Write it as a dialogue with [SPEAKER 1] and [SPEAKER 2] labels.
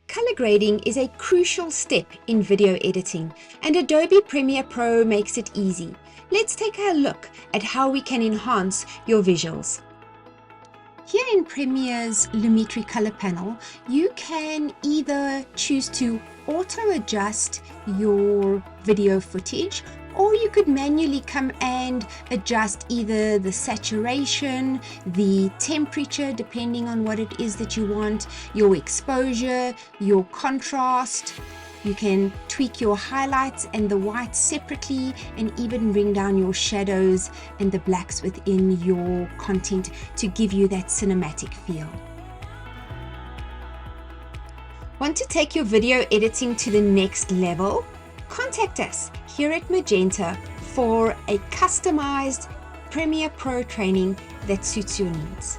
[SPEAKER 1] Color grading is a crucial step in video editing, and Adobe Premiere Pro makes it easy. Let's take a look at how we can enhance your visuals. Here in Premiere's Lumetri color panel, you can either choose to auto-adjust your video footage, or you could manually come and adjust either the saturation, the temperature, depending on what it is that you want, your exposure, your contrast. You can tweak your highlights and the whites separately, and even bring down your shadows and the blacks within your content to give you that cinematic feel. Want to take your video editing to the next level? Contact us here at Magenta for a customized Premiere Pro training that suits your needs.